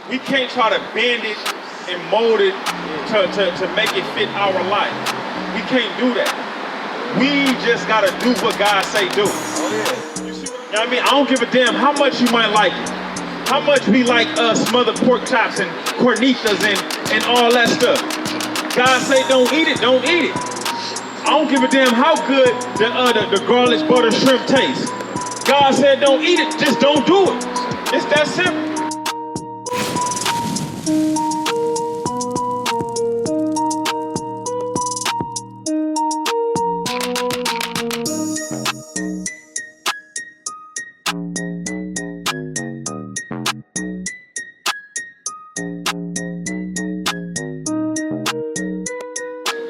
We can't try to bend it and mold it to make it fit our life. We can't do that. We just gotta do what God say do. You see what I mean? I don't give a damn how much you might like it. How much we like smothered pork chops and cornitas and all that stuff. God say don't eat it, don't eat it. I don't give a damn how good the garlic butter shrimp tastes. God said don't eat it, just don't do it. It's that simple.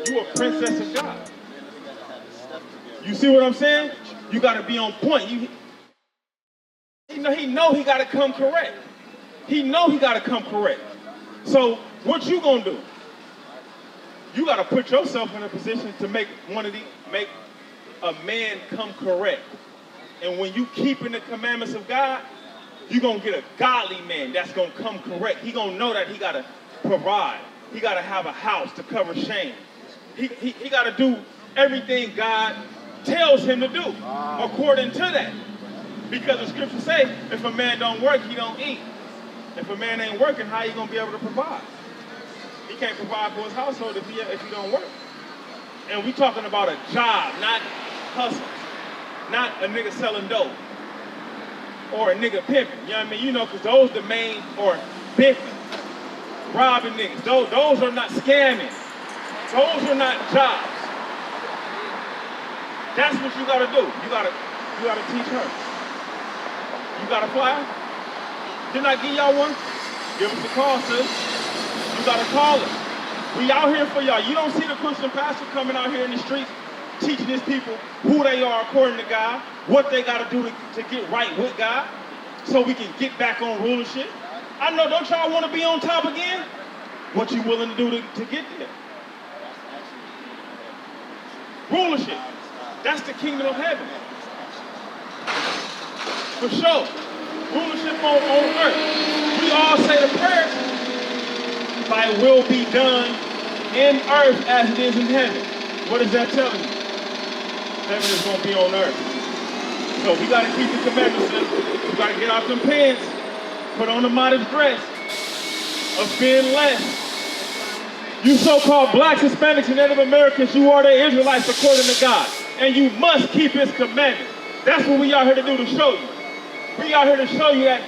You a princess of God. You see what I'm saying? You got to be on point. He know he got to come correct. He know he got to come correct. So what you gonna do? You got to put yourself in a position to make a man come correct. And when you keeping the commandments of God, you're gonna get a godly man that's gonna come correct. He gonna know that he gotta provide. He gotta have a house to cover shame. He gotta do everything God tells him to do according to that. Because the scriptures say, if a man don't work, he don't eat. If a man ain't working, how you gonna be able to provide? He can't provide for his household if he don't work. And we talking about a job, not hustle. Not a nigga selling dope. Or a nigga pimping. You know what I mean? You know, because those the main, or biffing, robbing niggas. Those are not scamming. Those are not jobs. That's what you gotta do. You gotta teach her. You got a flyer? Didn't I give y'all one? Give us a call, sis. You gotta call us. We out here for y'all. You don't see the Christian pastor coming out here in the streets teaching his people who they are according to God, what they gotta do to get right with God, so we can get back on rulership. I know, don't y'all wanna be on top again? What you willing to do to get there? Rulership. That's the kingdom of heaven. For sure. Rulership on earth. We all say the prayer, thy will be done in earth as it is in heaven. What is that telling you? Heaven is going to be on earth. So we got to keep the commandments. We got to get out them pants, put on the modest dress, offend less. You so-called blacks, Hispanics, and Native Americans, you are the Israelites according to God. And you must keep his commandments. That's what we are here to do, to show you. We are here to show you that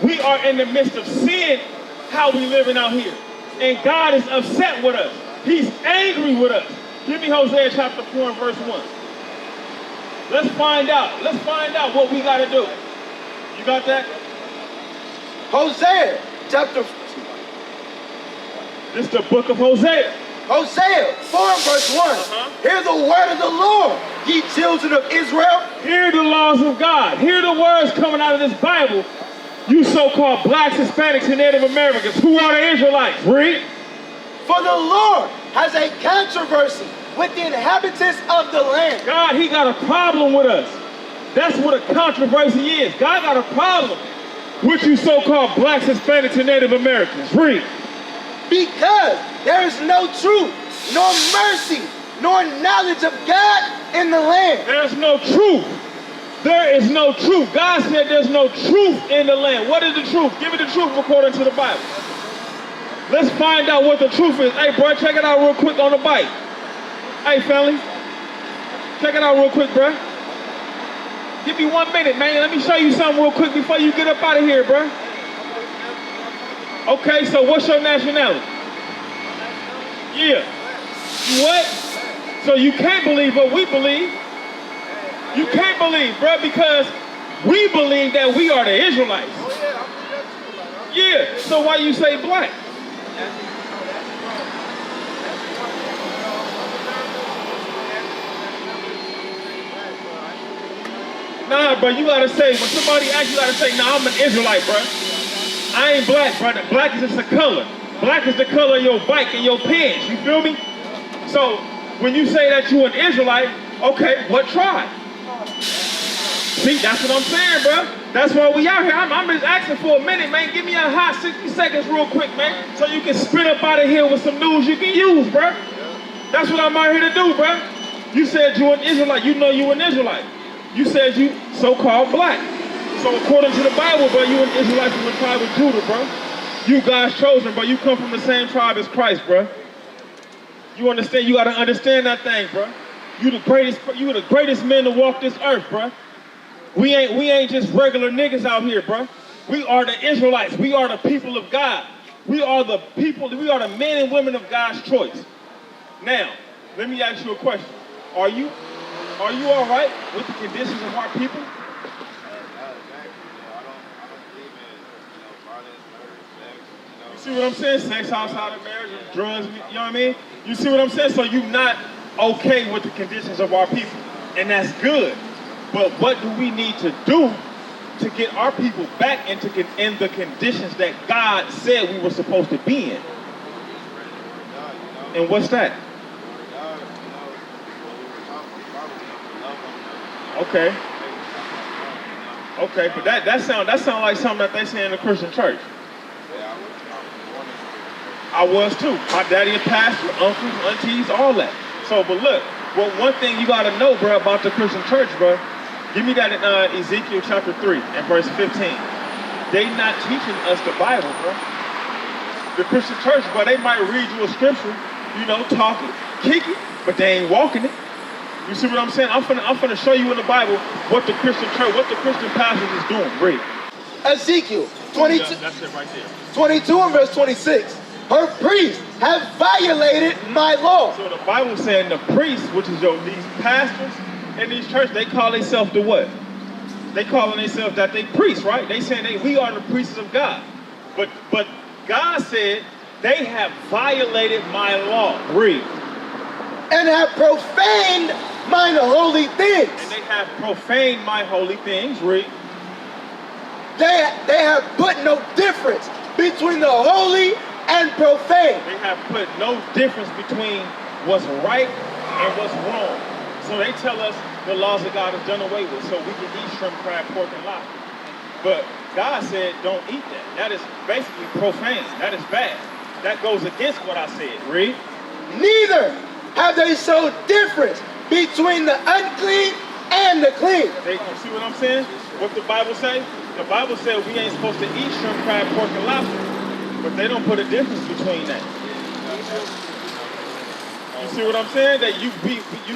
we are in the midst of sin, how we living out here. And God is upset with us. He's angry with us. Give me Hosea chapter 4 and verse 1. Let's find out. Let's find out what we got to do. You got that? Hosea chapter 4. This is the book of Hosea. Hosea 4 and verse 1. Hear the word of the Lord, ye children of Israel. Hear the laws of God. Hear the words coming out of this Bible. You so-called blacks, Hispanics, and Native Americans. Who are the Israelites? Read. For the Lord has a controversy with the inhabitants of the land. God, he got a problem with us. That's what a controversy is. God got a problem with you so-called blacks, Hispanics, and Native Americans. Read. Because there is no truth, nor mercy, nor knowledge of God in the land. There's no truth. There is no truth. God said there's no truth in the land. What is the truth? Give me the truth according to the Bible. Let's find out what the truth is. Hey, bro, check it out real quick on the bike. Hey, family. Check it out real quick, bro. Give me 1 minute, man. Let me show you something real quick before you get up out of here, bro. Okay, so what's your nationality? Yeah. You what? So you can't believe what we believe. You can't believe, bro, because we believe that we are the Israelites. Yeah, so why you say black? Nah, bro, you gotta say, when somebody asks you, gotta say, nah, I'm an Israelite, bro. I ain't black, brother. Black is just a color. Black is the color of your bike and your pants, you feel me? So, when you say that you an Israelite, okay, what tribe? See, that's what I'm saying, bro. That's why we out here. I'm just asking for a minute, man. Give me a hot 60 seconds real quick, man, so you can sprint up out of here with some news you can use, bro. That's what I'm out here to do, bro. You said you an Israelite. You know you an Israelite. You said you so-called black. So according to the Bible, bro, you an Israelite from the tribe of Judah, bro. You God's chosen, bro. You come from the same tribe as Christ, bro. You understand? You gotta understand that thing, bro. You the greatest men to walk this earth, bro. We ain't just regular niggas out here, bro. We are the Israelites. We are the people of God. We are the people, we are the men and women of God's choice. Now, let me ask you a question. Are you all right with the conditions of our people? You see what I'm saying? Sex outside of marriage, drugs, you know what I mean? You see what I'm saying? So you're not okay with the conditions of our people. And that's good. But what do we need to do to get our people back in the conditions that God said we were supposed to be in? And what's that? Okay. Okay, but that sound like something that they say in the Christian church. I was too. My daddy a pastor, uncles, aunties, all that. So, but look, well, one thing you gotta know, bro, about the Christian church, bro. Give me that in Ezekiel chapter 3 and verse 15. They not teaching us the Bible, bro. The Christian church, bro, they might read you a scripture, you know, talk it, kick it, but they ain't walking it. You see what I'm saying? I'm finna show you in the Bible what the Christian church, what the Christian pastors is doing. Read. Ezekiel 22, that's it right there. 22 and verse 26. Her priests have violated my law. So the Bible saying the priests, which is these pastors in these churches, they call themselves the what? They calling themselves that they priests, right? They saying we are the priests of God. But God said they have violated my law. Read. And have profaned mine holy things. And they have profaned my holy things. Read. They have put no difference between the holy and profane. They have put no difference between what's right and what's wrong. So they tell us the laws of God is done away with, so we can eat shrimp, crab, pork, and lobster. But God said don't eat that. That is basically profane. That is bad. That goes against what I said. Read. Neither have they showed difference between the unclean and the clean. You see what I'm saying? What the Bible say? The Bible said we ain't supposed to eat shrimp, crab, pork, and lobster. But they don't put a difference between that. You see what I'm saying? That you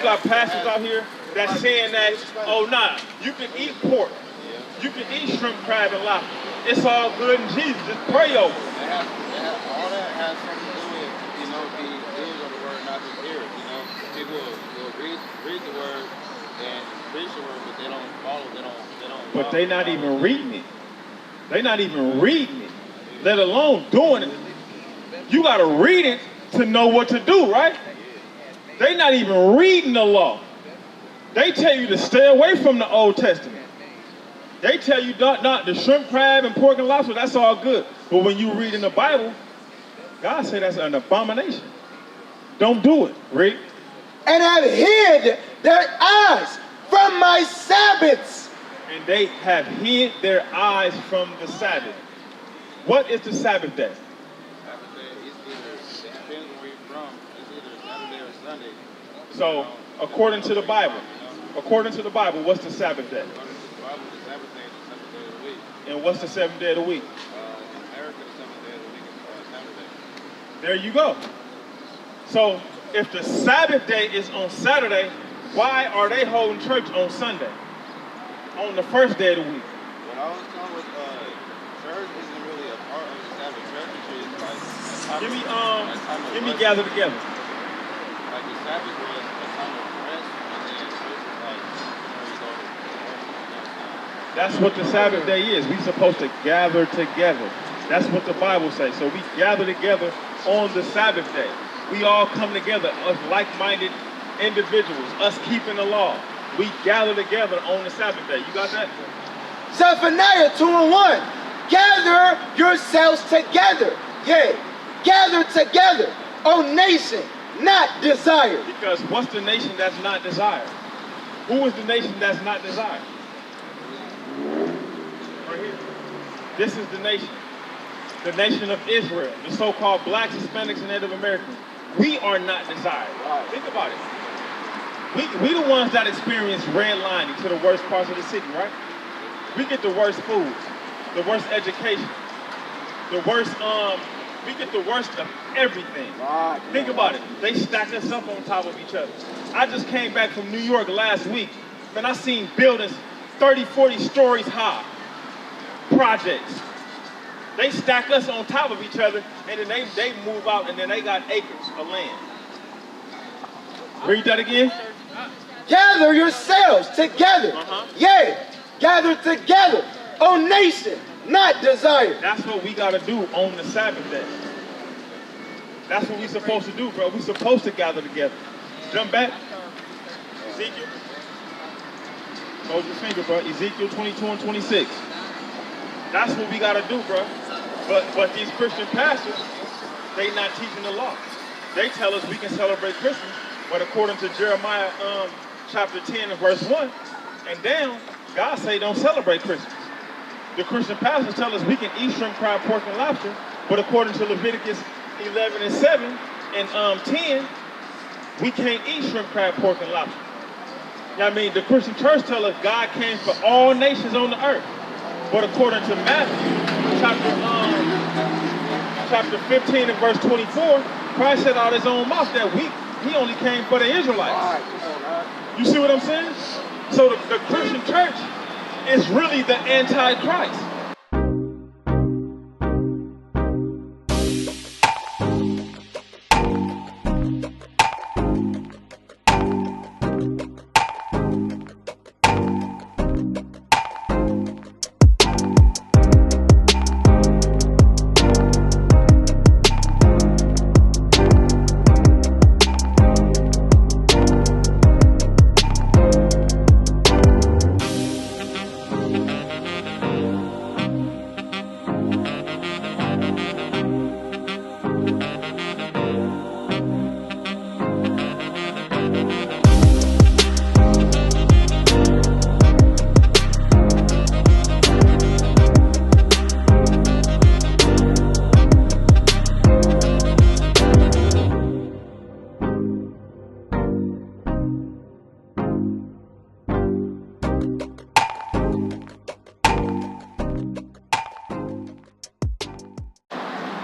got pastors out here that's saying that, oh nah, you can eat pork, you can eat shrimp, crab, and lobster. It's all good in Jesus. Just pray over it. All that has something to do with, the doers of the word, not just hear it. People will read the word and preach the word, but they don't follow. They don't. But they not even reading it. They not even reading it, let alone doing it. You got to read it to know what to do, right? They not even reading the law. They tell you to stay away from the Old Testament. They tell you not the shrimp, crab, and pork and lobster, that's all good. But when you read in the Bible, God said that's an abomination. Don't do it. Read. And have hid their eyes from my Sabbaths. And they have hid their eyes from the Sabbath. What is the Sabbath day? Sabbath day, it depends on where you're from. It's either Saturday or Sunday. So, according to the Bible, what's the Sabbath day? According to the Bible, the Sabbath day is the 7th day of the week. And what's the 7th day of the week? In America, the 7th day of the week is Saturday. There you go. So, if the Sabbath day is on Saturday, why are they holding church on Sunday? On the first day of the week? What I was told was church isn't really a part of the Sabbath. Church is like Give me gather together. Like the Sabbath was a time of rest, and then church is like you go to work. That's what the Sabbath day is. We're supposed to gather together. That's what the Bible says. So we gather together on the Sabbath day. We all come together as like-minded individuals, us keeping the law. We gather together on the Sabbath day. You got that? Zephaniah 2:1. Gather yourselves together. Yea, gather together, O nation, not desired. Because what's the nation that's not desired? Who is the nation that's not desired? right here. This is the nation of Israel, the so-called blacks, Hispanics, and Native Americans. We are not desired. Think about it. We the ones that experience redlining to the worst parts of the city, right? We get the worst foods, the worst education, the worst, we get the worst of everything. Think about it. They stack us up on top of each other. I just came back from New York last week. Man, I seen buildings 30, 40 stories high. Projects. They stack us on top of each other, and then they move out, and then they got acres of land. Read that again. Gather yourselves together. Yea, gather together, O nation, not desire. That's what we got to do on the Sabbath day. That's what we're supposed to do, bro. We're supposed to gather together. Jump back. Ezekiel. Hold your finger, bro. Ezekiel 22 and 26. That's what we got to do, bro. But these Christian pastors, they not teaching the law. They tell us we can celebrate Christmas, but according to Jeremiah chapter 10 and verse 1 and down, God say don't celebrate Christmas. The Christian pastors tell us we can eat shrimp, crab, pork, and lobster, but according to Leviticus 11 and 7 and 10, we can't eat shrimp, crab, pork, and lobster. You know what I mean? The Christian church tell us God came for all nations on the earth. But according to Matthew, chapter 15 and verse 24, Christ said out his own mouth that he only came for the Israelites. You see what I'm saying? So the Christian church is really the Antichrist.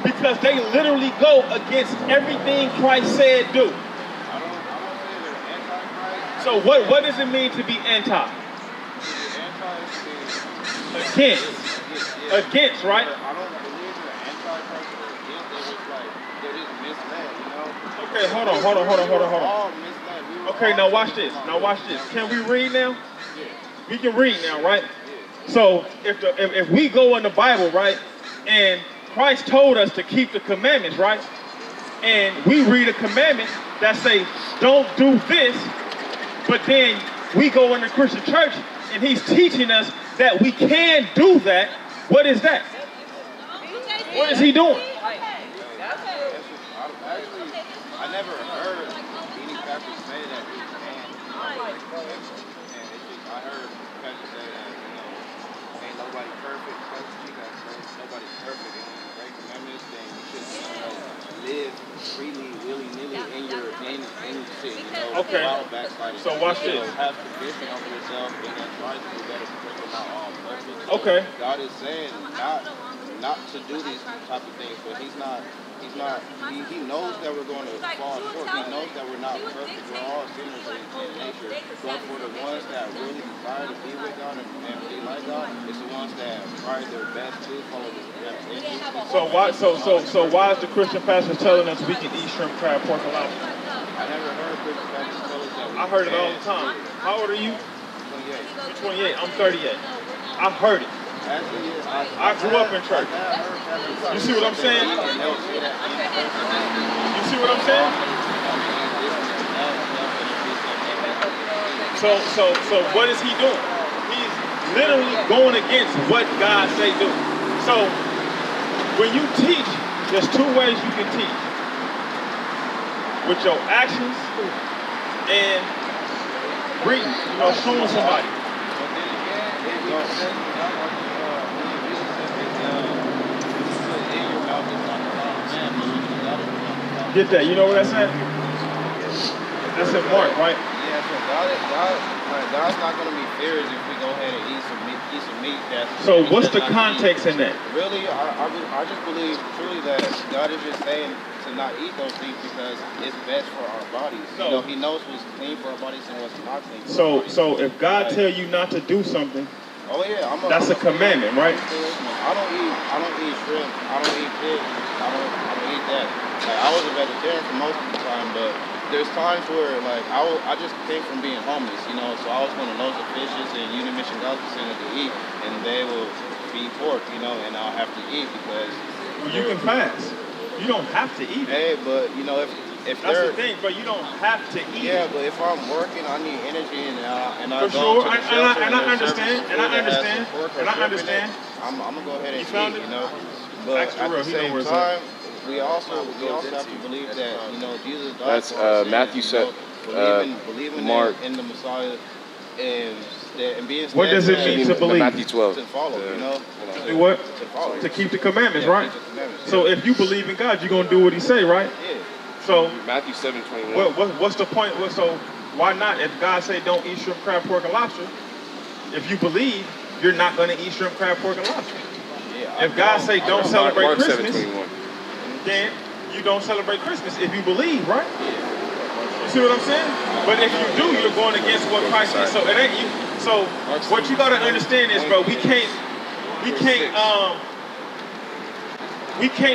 Because they literally go against everything Christ said do. I don't say they're anti-Christ. So what does it mean to be anti? Against, right? I don't believe they're anti-Christ or against. They're just like, they're just misled, you know? Okay, hold on. All misled. Okay, now watch this. Can we read now? Yeah. We can read now, right? So if we go in the Bible, right, and Christ told us to keep the commandments, right? And we read a commandment that say, don't do this, but then we go in the Christian church and he's teaching us that we can do that. What is that? What is he doing? I never heard any pastor say that we can. I heard pastors say that, ain't nobody perfect. Nobody's perfect. Break commandments, then you should live freely, willy-nilly in your sin, Okay. So watch this. Have conviction over yourself, and then try to do better because we're not all perfect. Okay. God is saying not to do these type of things, but he knows that we're going to fall short. He knows that we're not perfect. We're all sinners in nature. But for the ones that really desire to be with God and be like God, it's the ones that try their best to follow the steps. So why is the Christian pastor telling us we can eat shrimp, crab, pork, and lobster? I never heard Christian pastors tell us that. I heard it all the time. How old are you? 28. You're 28. I'm 38. I heard it. I grew up in church. You see what I'm saying? You see what I'm saying? So what is he doing? He's literally going against what God say do. So when you teach, there's two ways you can teach. With your actions and reading, showing somebody. get that. You know what that's at? That's in Mark, right? Yeah, so God's not going to be furious if we go ahead and eat some meat. So what's the context in that? Really, I just believe truly that God is just saying to not eat those things because it's best for our bodies. No. You know, He knows what's clean for our bodies and what's not clean. So if God tell you not to do something, that's a commandment, right? I don't eat shrimp. I don't eat pig. I don't eat that. Like, I was a vegetarian for most of the time, but there's times where like I just came from being homeless, you know, so I was going to loads of fishes and Union Mission Gospel Center to eat, and they will feed pork, you know, and I'll have to eat because you can fast. You don't have to eat it. Hey, but you know if that's the thing, but you don't have to eat it. Yeah, but if I'm working, I need energy, and I for go sure, to the shelter and I understand, I'm gonna go ahead and eat, you know. But at the same time, we also have to believe that, you know, Jesus died for our sins, Matthew said, believing Mark. in the Messiah and being what does it mean to believe? Matthew 12. To follow, you know. Do what? To follow. To keep the commandments, right? Keep the commandments, So if you believe in God, you're gonna do what He say, right? Yeah. So Matthew 7:21. what's the point? So why not? If God say don't eat shrimp, crab, pork, and lobster, if you believe, you're not gonna eat shrimp, crab, pork, and lobster. Yeah, if God say don't celebrate Mark Christmas, 7:21. then you don't celebrate Christmas if you believe, right? You see what I'm saying? But if you do, you're going against what Christ said. So it ain't you. So what you gotta understand is, bro, we can't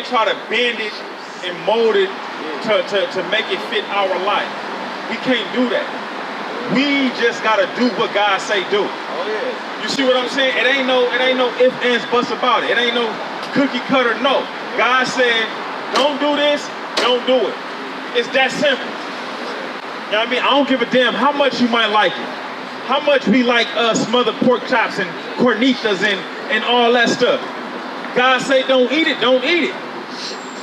try to bend it and mold it to make it fit our life. We can't do that. We just gotta do what God say do. Oh yeah. You see what I'm saying? It ain't no ifs, ands, buts about it. It ain't no cookie cutter, no. God said, don't do this, don't do it. It's that simple. You know what I mean? I don't give a damn how much you might like it. How much we like smothered pork chops and cornitas and all that stuff. God say don't eat it, don't eat it.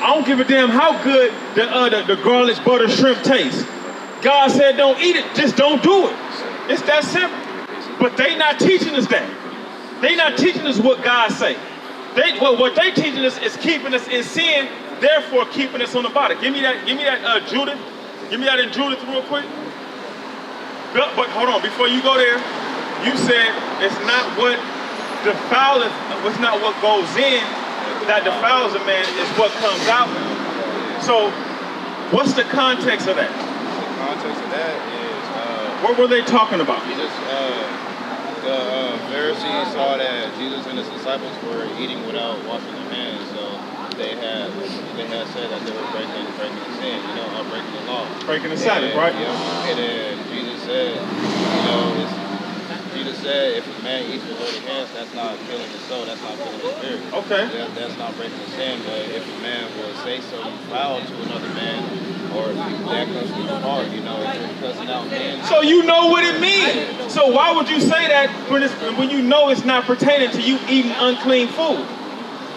I don't give a damn how good the garlic butter shrimp tastes. God said don't eat it, just don't do it. It's that simple. But they not teaching us that. They not teaching us what God say. What they teaching us is keeping us in sin, therefore keeping us on the body. Give me that Judith. Give me that in Judith real quick. But hold on, before you go there, you said it's not what defileth, it's not what goes in that defiles a man, is what comes out. So, what's the context of that? The context of that is what were they talking about? Jesus, the Pharisees saw that Jesus and his disciples were eating without washing their hands, so they had said that they were breaking the sin, you know, breaking the law. Breaking the Sabbath, right? Yeah. And then Jesus said, if a man eats with dirty hands, that's not killing his soul, that's not killing his spirit. Okay. That's not breaking the sin, but if a man will say something foul to another man, or that comes from the heart, you know, it's cussing out men. So you know what it means. So why would you say that when you know it's not pertaining to you eating unclean food?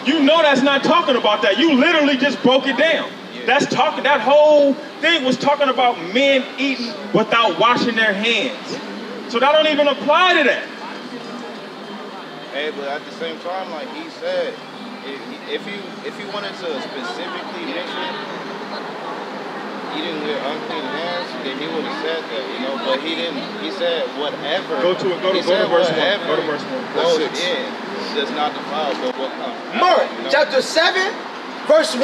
You know that's not talking about that. You literally just broke it down. That whole thing was talking about men eating without washing their hands. So that don't even apply to that. Hey, but at the same time, like he said, if you wanted to specifically mention eating with unclean hands, then he would have said that, you know. But he didn't. He said whatever. Go to verse 1. Go to verse 1. Goes in does not defile, but what comes out, Mark, you know? chapter 7, verse 1.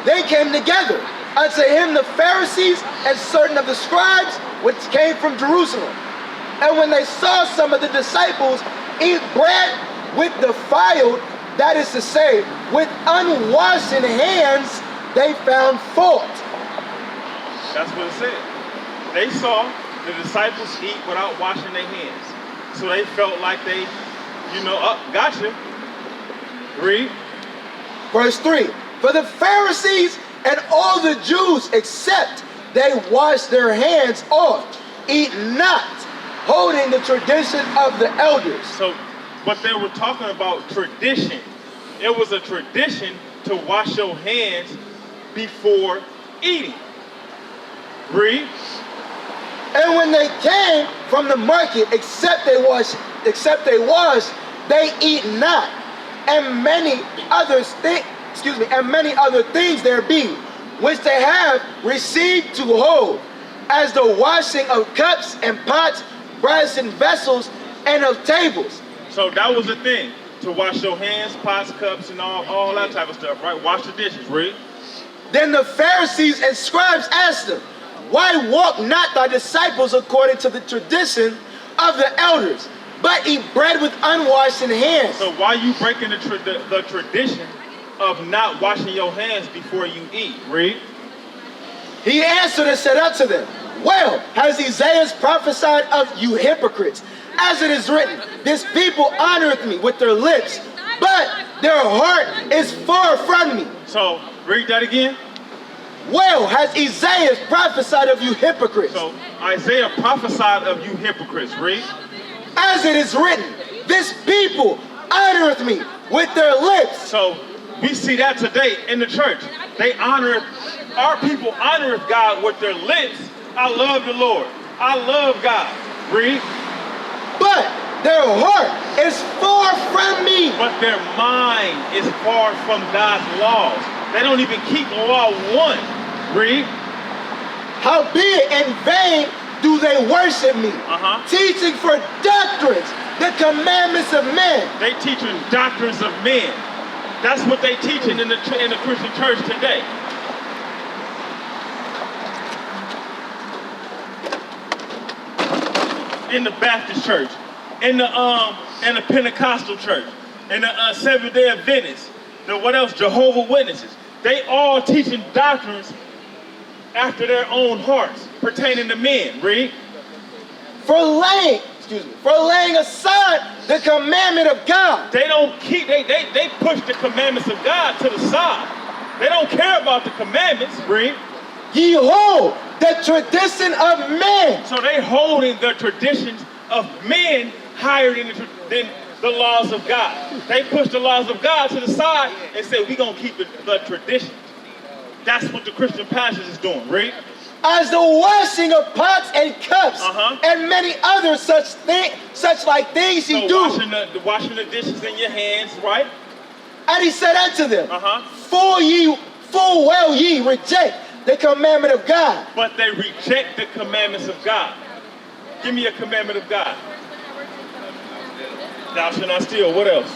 They came together unto him, the Pharisees and certain of the scribes, which came from Jerusalem. And when they saw some of the disciples eat bread with defiled, that is to say, with unwashed hands, they found fault. That's what it said. They saw the disciples eat without washing their hands. So they felt like they, gotcha. Read. Verse 3. For the Pharisees and all the Jews, except they wash their hands off, eat not, holding the tradition of the elders. So, but they were talking about tradition. It was a tradition to wash your hands before eating. Read. And when they came from the market, except they wash, they eat not. And many other things there be, which they have received to hold, as the washing of cups and pots, brazen vessels, and of tables. So that was the thing, to wash your hands, pots, cups, and all that type of stuff, right? Wash the dishes, read. Then the Pharisees and scribes asked him, why walk not thy disciples according to the tradition of the elders, but eat bread with unwashed hands? So why you breaking the tradition of not washing your hands before you eat, read. He answered and said unto them, well, has Isaiah prophesied of you hypocrites, as it is written, this people honoreth me with their lips, but their heart is far from me. So, read that again. Well, has Isaiah prophesied of you hypocrites. So, Isaiah prophesied of you hypocrites, read. As it is written, this people honoreth me with their lips. So, we see that today in the church. Our people honoreth God with their lips. I love the Lord. I love God. Read. But their heart is far from me. But their mind is far from God's laws. They don't even keep law 1. Read. Howbeit in vain do they worship me, teaching for doctrines the commandments of men. They teaching doctrines of men. That's what they teaching in the Christian church today. In the Baptist church, in the Pentecostal church, in the Seventh-day Adventists, what else? Jehovah's Witnesses. They all teaching doctrines after their own hearts, pertaining to men. Read. For laying aside the commandment of God. They push the commandments of God to the side. They don't care about the commandments. Read. Ye hold the tradition of men. So they holding the traditions of men higher than the laws of God. They push the laws of God to the side and say, we're going to keep the traditions. That's what the Christian pastors is doing, right? As the washing of pots and cups and many other such like things ye do. Washing the dishes in your hands, right? And he said unto them, full well ye reject the commandment of God. But they reject the commandments of God. Give me a commandment of God. Thou shalt not steal. What else?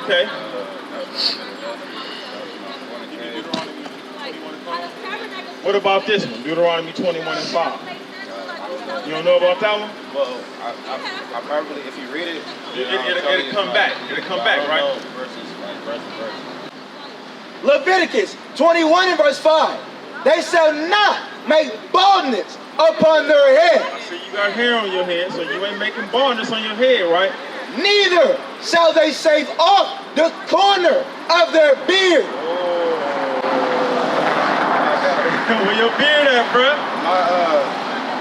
Okay. What about this one? Deuteronomy 21:5. You don't know about that one? Well, I probably, if you read it, it'll come back. It'll come back, right? Verse. Leviticus 21 and verse 5. They shall not make baldness upon their head. I see you got hair on your head, so you ain't making baldness on your head, right? Neither shall they shave off the corner of their beard. Where your beard at, bro?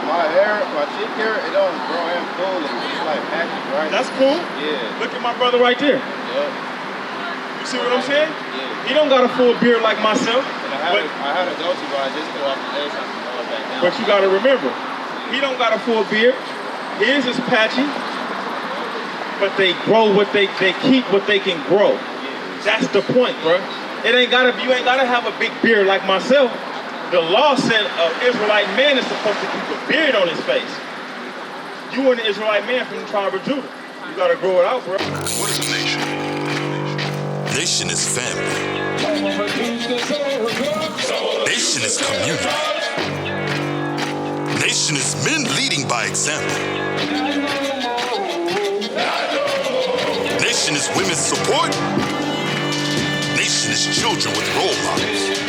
My hair, my cheek hair, it don't grow in full. It's like patches, right? That's cool. Yeah. Look at my brother right there. Yeah. You see what I'm saying? Yeah. He don't got a full beard like myself. I had a goatee, but I just cut off the days back down. But you got to remember, he don't got a full beard. His is patchy, but they grow what they keep what they can grow. That's the point, bro. You ain't gotta have a big beard like myself. The law said an Israelite man is supposed to keep a beard on his face. You were an Israelite man from the tribe of Judah. You gotta grow it out, bro. What is a nation? Nation is family. Nation is community. Nation is men leading by example. Nation is women's support. Nation is children with role models.